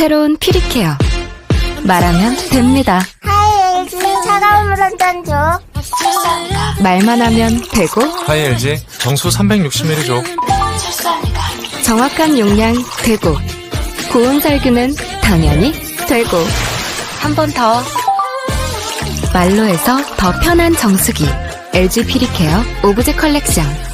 새로운 피리케어. 말하면 됩니다. 하이 LG 차가운 물 한 잔 줘. 말만 하면 되고 하이 LG 정수 360ml 줘. 정확한 용량 되고 고온 살균은 당연히 되고 한 번 더 말로 해서 더 편한 정수기 LG 피리케어 오브제 컬렉션.